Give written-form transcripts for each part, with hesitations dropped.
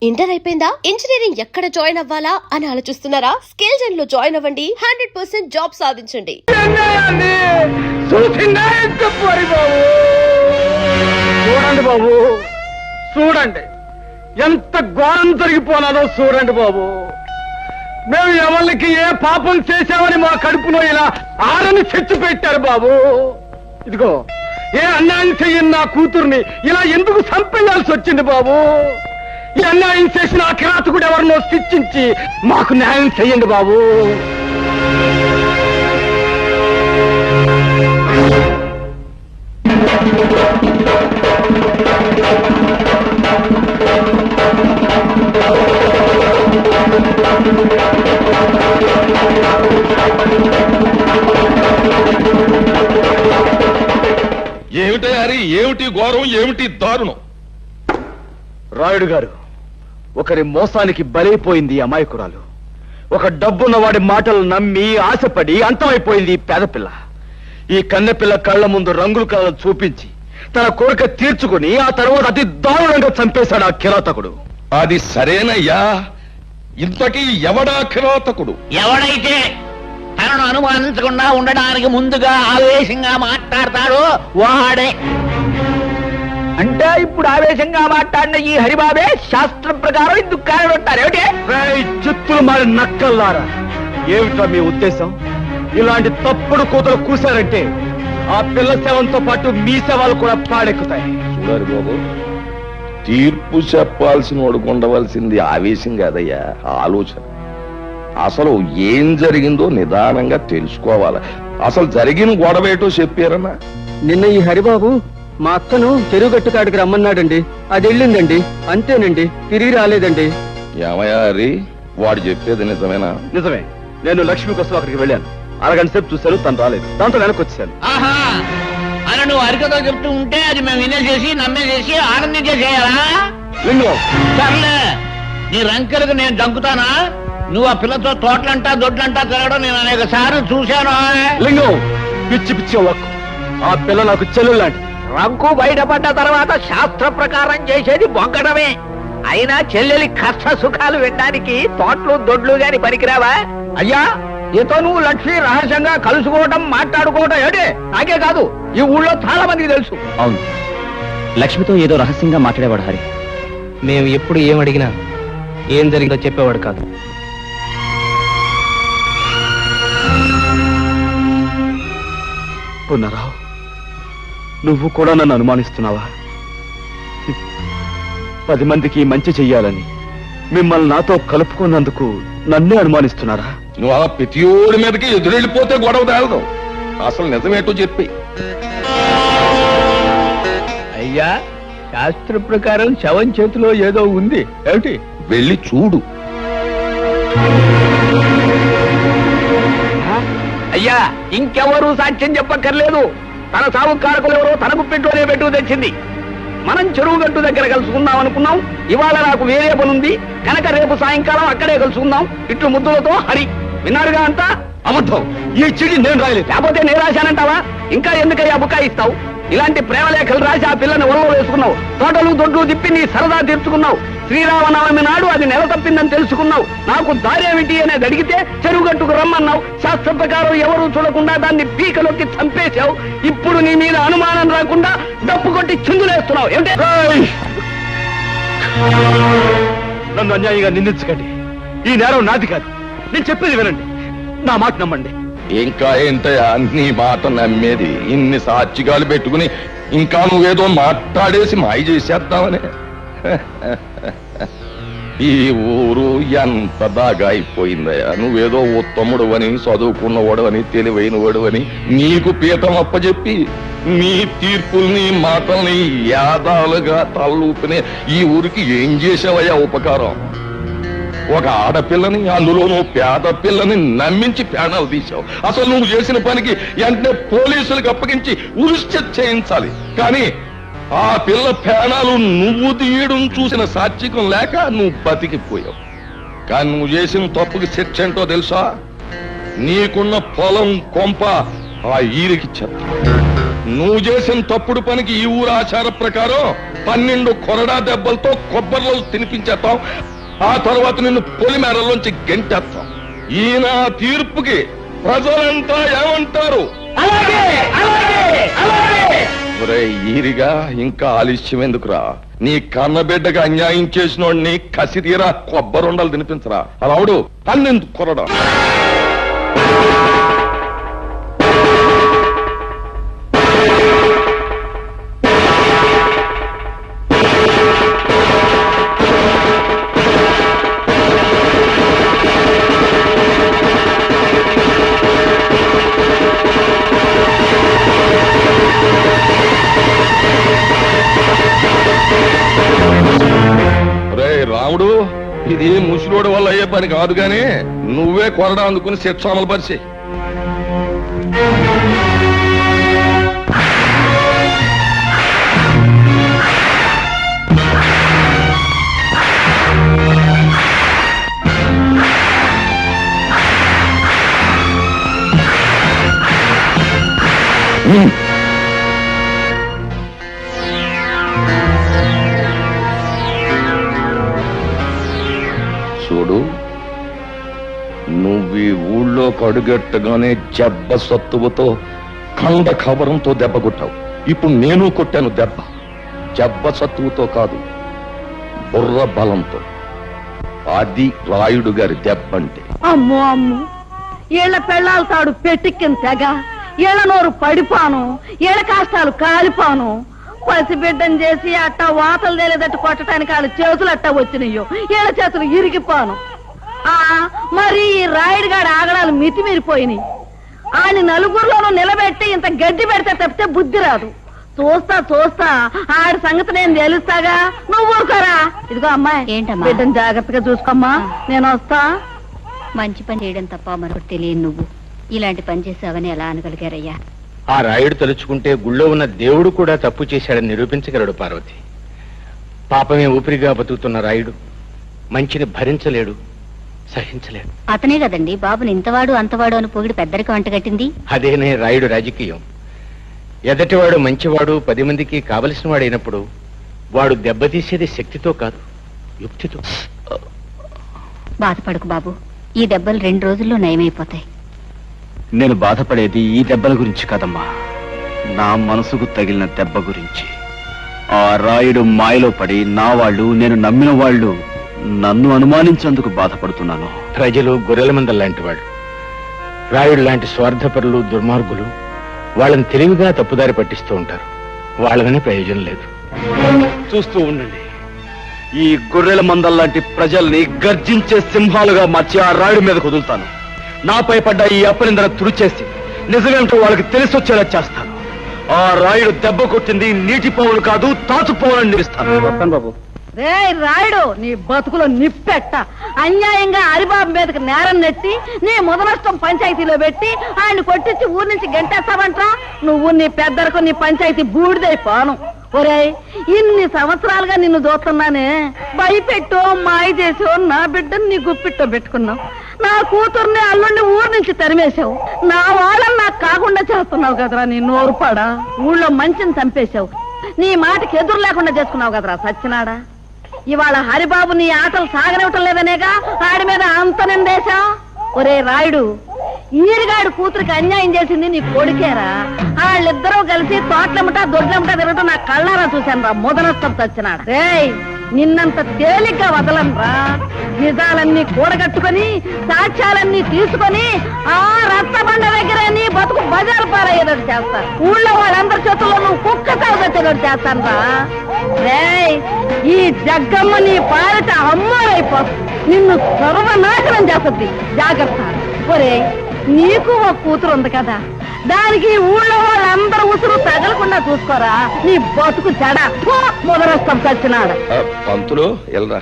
Inter అయిపోయిందా? Engineering ఎక్కడ join అవ్వాలా అని ఆలోచిస్తున్నారా? స్కిల్ జెన్ లో జాయిన్ అవ్వండి. 100% జాబ్ సాధించండి. చూడండి బాబు, చూడండి ఎంత ఘోరం జరిగిపోనాదో చూడండి బాబు. మేము ఎవరికి ఏ పాపం చేశామని మా కడుపులో ఇలా ఆరని చెట్టు పెట్టారు బాబు. ఇదిగో ఏ అన్యాయం చెయ్యని నా కూతుర్ని ఇలా ఎందుకు చంపేయాల్సి వచ్చింది బాబు? ఈ అన్యాయం చేసిన ఆ కిరాతకుడు ఎవరినో శిక్షించి మాకు న్యాయం చెయ్యండి బాబు. ఏమిటి హరి, ఏమిటి ఘోరం, ఏమిటి దారుణం? రాయుడు గారు, ఒకరి మోసానికి బలైపోయింది అమాయకురాలు. ఒక డబ్బున్న వాడి మాటలు నమ్మి ఆశపడి అంతమైపోయింది ఈ పేదపిల్ల. ఈ కన్నెపిల్ల కళ్ళ ముందు రంగుల కళలు చూపించి తన కోరిక తీర్చుకుని ఆ తర్వాత అతి దారుణంగా చంపేశాడు ఆ కిరాతకుడు. అది సరేనయ్యా, ఇంతకీ ఎవడా కిరాతకుడు? ఎవడైతే తనను అనుమానించకుండా ఉండడానికి ముందుగా ఆవేశంగా మాట్లాడతాడో వాడే. అంటే ఇప్పుడు ఆవేశంగా మాట్లాడిన ఈ హరిబాబే శాస్త్రం ప్రకారం ఇందుకు కారణం ఏమిటి? చిత్తులు మారి నక్కల్లారా, ఏమిటా మీ ఉద్దేశం? ఇలాంటి తప్పుడు కూతురు కూశారంటే ఆ పిల్ల శవంతో పాటు మీ శవాలు కూడా పాడెక్కుతాయి. చూడాలి బాబు, తీర్పు చెప్పాల్సిన వాడు ఉండవలసింది ఆవేశం కాదయ్యా, ఆలోచన. అసలు ఏం జరిగిందో నిదానంగా తెలుసుకోవాలి. అసలు జరిగిన గొడవేటో చెప్పారన్నా? నిన్న ఈ హరిబాబు మా అక్కను చెరువుగట్టు కాడికి రమ్మన్నాడండి. అది వెళ్ళిందండి, అంతేనండి, తిరిగి రాలేదండి. ఏమయ్యా హరి, వాడు చెప్పేది నిజమేనా? నిజమే. నేను లక్ష్మి కోసం అక్కడికి వెళ్ళాను. అరగంట సేపు చూశాను, తను రాలేదు. దాంతో వెనక్కి వచ్చాను. ఆహా, అని నువ్వు అరికతో చెప్తూ ఉంటే అది మేము వినేసేసి నమ్మేసేసి ఆనందించేసేయాలా? లింగం, సర్లే, నీ రంకెలకు నేను దంకుతానా? నువ్వు ఆ పిల్లతో తోటలంటా దొడ్లంటా తిరగడం నేను అనేక సార్లు చూశాను. లింగం, పిచ్చి పిచ్చి వక్కు. ఆ పిల్ల నాకు చెల్లెలు లాంటి. రంకు బయటపడ్డ తర్వాత శాస్త్ర ప్రకారం చేసేది బొంకడమే. అయినా చెల్లెలి కష్ట సుఖాలు వినడానికి తోటలు దొడ్లు గాని పనికిరావా? అయ్యా, నీతో నువ్వు లక్ష్మి రహస్యంగా కలుసుకోవడం మాట్లాడుకోవడం ఏడే నాకే కాదు, ఈ ఊళ్ళో చాలా మందికి తెలుసు. అవును, లక్ష్మితో ఏదో రహస్యంగా మాట్లాడేవాడు హరి. మేము ఎప్పుడు ఏం అడిగినా ఏం జరిగిందో చెప్పేవాడు కాదు. పునరావు, నువ్వు కూడా నన్ను అనుమానిస్తున్నావా? 10 మందికి మంచి చెయ్యాలని మిమ్మల్ని నాతో కలుపుకున్నందుకు నన్నే అనుమానిస్తున్నారా? నువ్వు అలా ప్రతియోడి మీదకి ఎదురెళ్ళిపోతే గొడవ తేలదు. అసలు నిజమేటో చెప్పి. అయ్యా, శాస్త్ర ప్రకారం శవం చేతిలో ఏదో ఉంది ఏమిటి? వెళ్ళి చూడు. అయ్యా, ఇంకెవరూ సాక్ష్యం చెప్పక్కర్లేదు. తన సాగు కారకులు ఎవరో తనకు పెట్టునే పెట్టు తెచ్చింది. మనం చెరువు గట్టు దగ్గర కలుసుకుందాం అనుకున్నాం. ఇవాళ నాకు వేరే పనుంది కనుక రేపు సాయంకాలం అక్కడే కలుసుకుందాం. ఇట్లు ముద్దులతో హరి. విన్నారుగా అంతా? అబద్ధం. ఈ చిడి నేను రాయలేదు. లేకపోతే నేను రాశానంటావా? ఇంకా ఎందుకయ్యా బుకాయిస్తావు? ఇలాంటి ప్రేమలేఖలు రాసి ఆ పిల్లని ఒళ్ళో వేసుకున్నావు. తోటలు దొడ్లు తిప్పి నీ సరదా తీర్చుకున్నావు. శ్రీరామనవమి నాడు అది నెల తప్పిందని తెలుసుకున్నావు. నాకు దారేమిటి అనేది అడిగితే చెరువుగట్టుకు రమ్మన్నావు. శాస్త్ర ప్రకారం ఎవరూ చూడకుండా దాన్ని పీకలోకి చంపేశావు. ఇప్పుడు నీ మీద అనుమానం రాకుండా డప్పు కొట్టి చిందులేస్తున్నావు ఏమిటి? నన్ను అన్యాయంగా నిందించకండి. ఈ నేరం నాది కాదు. నేను చెప్పేది వినండి, నా మాట నమ్మండి. ఇంకా ఏంటయ్యా నీ మాట నమ్మేది? ఇన్ని సాక్షిగాలు పెట్టుకుని ఇంకా నువ్వేదో మాట్లాడేసి మాయ చేసేద్దామని. ఈ ఊరు ఎంత దాగా అయిపోయిందయ్యా. నువ్వేదో ఉత్తముడు అని, చదువుకున్నవాడు అని, తెలివైనవాడు అని నీకు పీఠం అప్పచెప్పి నీ తీర్పుల్ని మాటల్ని యాదాలుగా తలూపినే ఈ ఊరికి ఏం చేసావయ్యా ఉపకారం? ఒక ఆడపిల్లని, అందులోనూ పేద పిల్లని నమ్మించి ప్రాణాలు తీశావు. అసలు నువ్వు చేసిన పనికి వెంటనే పోలీసులకు అప్పగించి ఉరిష్ట చేయించాలి. కానీ ఆ పిల్ల ప్రాణాలు నువ్వు తీయడం చూసిన సాత్వికం లేక నువ్వు బతికిపోయావు. కానీ నువ్వు చేసిన తప్పుకి శిక్ష ఏంటో తెలుసా? నీకున్న పొలం కొంప ఆ ఈరికి చెత్త. నువ్వు చేసిన తప్పుడు పనికి ఈ ఊరు ఆచార ప్రకారం 12 కొరడా దెబ్బలతో కొబ్బరిలో తినిపించేస్తాం. ఆ తర్వాత నిన్ను పొలిమేరలోంచి గెంటేస్తాం. ఈయన తీర్పుకి ప్రజలంతా ఏమంటారు? ఒరే ఈరిగా ఇంకా ఆలస్యం ఎందుకురా? నీ కన్నబిడ్డకు అన్యాయం చేసినోడిని కసి తీరా కొబ్బరుండలు తినిపించరా. అలావుడు 12 కొరడా. రాముడు, ఇది ముసలోడు వల్ల అయ్యే పని కాదు గాని నువ్వే కొరడా అందుకుని శిక్ష అమలు పరిచి. చూడు, నువ్వు ఈ ఊళ్ళో కడుగెట్టగానే జబ్బ సత్తువతో కండ ఖబరంతో దెబ్బ కొట్టావు. ఇప్పుడు నేను కొట్టాను దెబ్బ. జబ్బ సత్తువతో కాదు, బుర్ర బలంతో. అది రాయుడు గారి దెబ్బ అంటే. అమ్మో అమ్ము, ఏళ్ల పెళ్ళాలు తాడు పెట్టిక్కిన తెగ, ఏళ్ల నోరు పడిపాను, ఏళ్ల కాష్టాలు కాలిపాను. పసిబిడ్డని చేసి అట్టా వాతలు తేలేదట్టు కొట్టడానికి వాళ్ళ చేతులు అట్టా వచ్చినాయో, ఏళ్ల చేతులు ఇరిగిపోను. మరి ఈ రాయుడుగాడి ఆగడాలు మితిమీరిపోయినాయి. ఆయన నలుగురిలోనూ నిలబెట్టి ఇంత గడ్డి పెడితే తప్పితే బుద్ధి రాదు. చూస్తా చూస్తా ఆడి సంగతి నేను తెలుస్తాగా, నువ్వు ఊరుకోరా. ఇదిగో అమ్మాయి, ఏంటమ్మా? బిడ్డను జాగ్రత్తగా చూసుకోమ్మా, నేను వస్తా. మంచి పని చేయడం తప్ప మరొకటి తెలియదు. నువ్వు ఇలాంటి పని చేసావని ఎలా అనగలిగారయ్యా? ఆ రాయుడు తలుచుకుంటే గుళ్ళో ఉన్న దేవుడు కూడా తప్పు చేశాడని నిరూపించగలడు పార్వతి. పాపమే ఊపిరిగా బతుకుతున్న రాయుడు మంచిని భరించలేడు, సహించలేడు. అతనే కదండి బాబుని ఇంతవాడు అంతవాడు అని పొగిడి పెద్దరికి వంటగట్టింది. అదేనే రాయుడు రాజకీయం. ఎదటివాడు మంచివాడు 10 మందికి కావలసిన వాడైనప్పుడు వాడు దెబ్బతీసేది శక్తితో కాదు, యుక్తితో. బాధపడకు బాబు, ఈ దెబ్బలు 2 రోజుల్లో నయమైపోతాయి. నేను బాధపడేది ఈ దెబ్బల గురించి కాదమ్మా, నా మనసుకు తగిలిన దెబ్బ గురించి. ఆ రాయుడు మాయలో పడి నా వాళ్ళు, నేను నమ్మిన వాళ్ళు నన్ను అనుమానించేందుకు బాధపడుతున్నాను. ప్రజలు గొర్రెల మందల లాంటి వాళ్ళు. రాయుడు లాంటి స్వార్థపరులు, దుర్మార్గులు వాళ్ళని తెలివిగా తప్పుదారి పట్టిస్తూ ఉంటారు. వాళ్ళని ప్రయోజనం లేదు. చూస్తూ ఉండండి, ఈ గొర్రెల మందల్లాంటి ప్రజల్ని గర్జించే సింహాలుగా మార్చి ఆ రాయుడి మీద కుదులుతాను. నాపై పడ్డ ఈ అపనిందన తుడిచేసి నిజమేంటో వాళ్ళకి తెలిసొచ్చేలా చేస్తాను. ఆ రాయుడు దెబ్బ కొట్టింది నీటి పావులు కాదు, తాచు పావులని నిలుస్తాను. బాబు, రే రాయుడు, నీ బతుకులో నిప్పెట్ట. అన్యాయంగా హరిబాబు మీదకి నేరం నెట్టి నీ ముదనష్టం పంచాయతీలో పెట్టి ఆయన కొట్టించి ఊరి నుంచి గంటేస్తావంట్రా. నువ్వు నీ పెద్దరకు నీ పంచాయతీ బూడిదైపోను. ఒరేయ్, ఇన్ని సంవత్సరాలుగా నిన్ను చూస్తున్నానే, భయపెట్టో మాయ చేసో నా బిడ్డను నీ గుప్పిట్టో పెట్టుకున్నావు. నా కూతుర్ని అల్లుడిని ఊరి నుంచి తరిమేశావు. నా వాళ్ళని నాకు కాకుండా చేస్తున్నావు కదరా నీ నోరుపాడా. ఊళ్ళో మంచిని చంపేశావు. నీ మాటకి ఎదురు లేకుండా చేసుకున్నావు కదరా సచ్చినాడా. ఇవాళ హరిబాబు నీ ఆటలు సాగనివ్వటం లేదనేగా ఆడి మీద అంత నిందేశావు. ఒరే రాయుడు, ఈరిగాడు కూతురికి అన్యాయం చేసింది నీ కొడుకేరా. వాళ్ళిద్దరూ కలిసి తోటలమ్మటా దొడ్లమ్మటా తిరగటం నా కళ్ళారా చూశాను రా ముదనష్టం చచ్చినాడు. రేయ్, నిన్నంత తేలిగ్గా వదలనరా. నిజాలన్నీ కూడగట్టుకుని సాక్ష్యాలన్నీ తీసుకొని ఆ రచ్చబండ దగ్గర నీ బతుకు బజారు పారయ్యేటట్టు చేస్తాను. ఊళ్ళో వాళ్ళందరి చేతుల్లో నువ్వు కుక్క తాగొచ్చేటట్టు చేస్తాను రా. రేయ్, ఈ జగ్గమ్మ నీ పారట అమ్మారైపోతుంది. నిన్ను సర్వనాశనం చేస్తుంది. జాగ్రత్త. ఒరే, నీకు ఒక కూతురు ఉంది కదా, దానికి ఊళ్ళో వాళ్ళందరూ ఉసురు తగలకుండా చూసుకోరా. నీ బతుకు చెడ మొదలొస్తాం చచ్చినాడు. పంతులు ఎల్రా.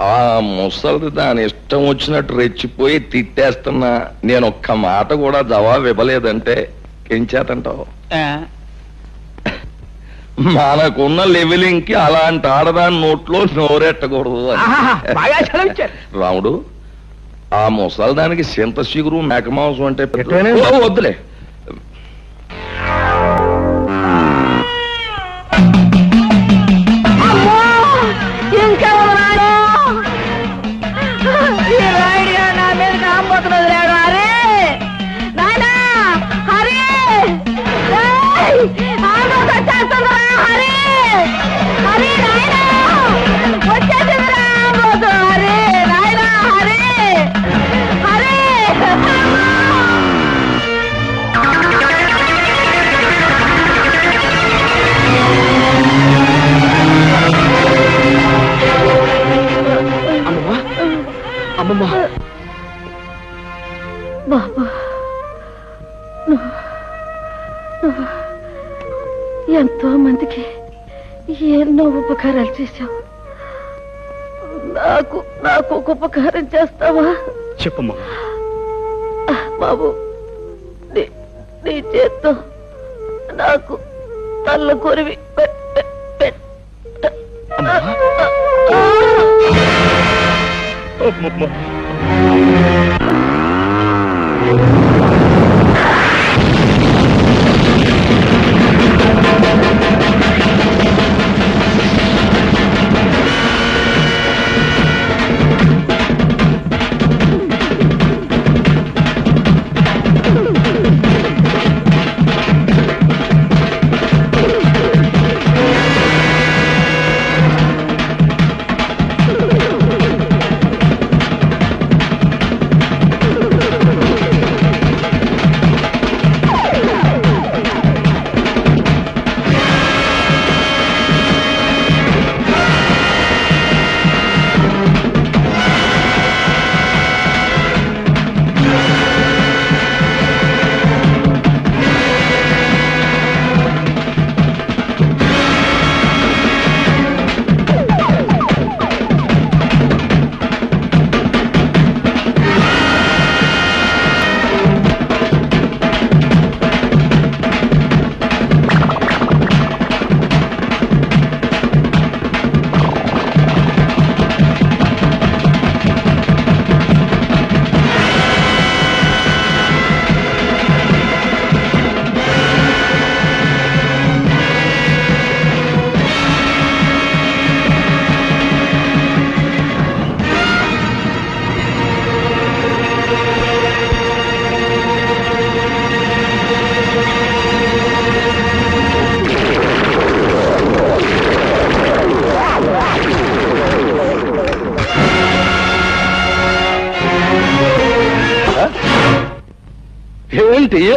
ఆ ముసలిది దాని ఇష్టం వచ్చినట్టు రెచ్చిపోయి తిట్టేస్తున్నా. నేను ఒక్క మాట కూడా జవాబు ఇవ్వలేదంటే ఏం చేతంటావు? మనకున్న లెవెలింగ్ కి అలాంటి ఆడదాని నోట్లో నోరెట్టకూడదు. రాముడు, ఆ ముసలిదానికి చింత చిగురు మేకమాంసం అంటే వద్దులే. ఇంకెవరు రాడు ఈ రాయుడిగా నా మీద కాంపోతున్నది లేడు హరి నాయనా హరి ఆంబోతు వచ్చేస్తుందిరా హరి హరి నాయనా వచ్చేసిందిరా ఆంబోతు హరి నాయనా హరి హరి అమ్మమ్మా బాబు ఎంతో మందికి ఎన్నో ఉపకారాలు చేశావు నాకు ఒక ఉపకారం చేస్తావా చెప్పమ్మా బాబు నీ చేత్తో నాకు తల్ల కొరివి అమ్మమ్మా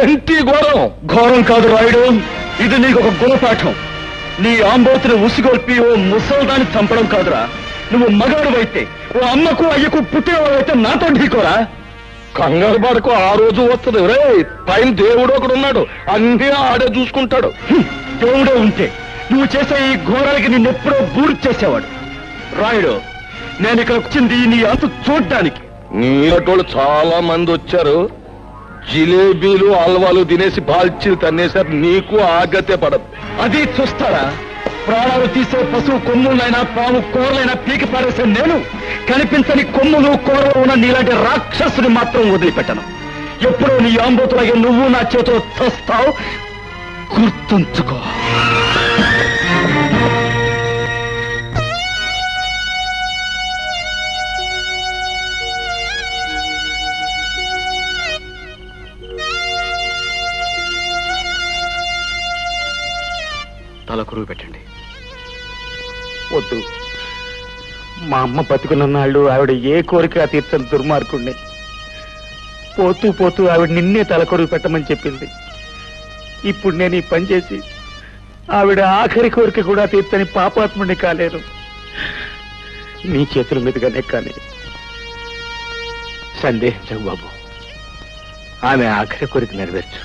ఏంటి ఘోరం? ఘోరం కాదు రాయుడు, ఇది నీకు ఒక గుణపాఠం. నీ ఆంబోతుని ఉసిగొల్పి ఓ ముసల్దాన్ని చంపడం కాదురా. నువ్వు మగాడు అయితే ఓ అమ్మకు అయ్యకు పుట్టినవాడైతే నాతో ఢీకోరా. కంగారు పడకు, ఆ రోజు వస్తుంది. రే పైన దేవుడు ఒకడు ఉన్నాడు, అన్నీ ఆడే చూసుకుంటాడు. దేవుడే ఉంటే నువ్వు చేసే ఈ ఘోరాలకి నిన్నెప్పుడో బూర్తి చేసేవాడు. రాయుడు, నేను ఇక్కడ వచ్చింది నీ అంతు చూడ్డానికి. నీటోళ్ళు చాలా మంది వచ్చారు, జిలేబీలు హల్వాలు తినేసి బాల్చీలు తన్నేశారు. నీకు ఆగతే పడదు. అది చూస్తారా? ప్రాణాలు తీసే పశువు కొమ్ములైనా పాము కూరలైనా పీకి పారేసే నేను కనిపించని కొమ్ములు కూరలు ఉన్న నీలాంటి రాక్షసుని మాత్రం వదిలిపెట్టను. ఎప్పుడో నీ ఆంబోతులాగే నువ్వు నా చేతిలో చస్తావు, గుర్తుంచుకో. తల కురువు పెట్టండి. వద్దు, మా అమ్మ బతుకున్న నాళ్ళు ఆవిడ ఏ కోరిక తీర్చని దుర్మార్గుణ్ణి. పోతూ పోతూ ఆవిడ నిన్నే తల కొరువు పెట్టమని చెప్పింది. ఇప్పుడు నేను ఈ పని చేసి ఆవిడ ఆఖరి కోరిక కూడా తీర్చని పాపాత్ముడిని కాలేను. నీ చేతుల మీదుగానే కానీ సందేహించకు బాబు, ఆమె ఆఖరి కోరిక నెరవేర్చు.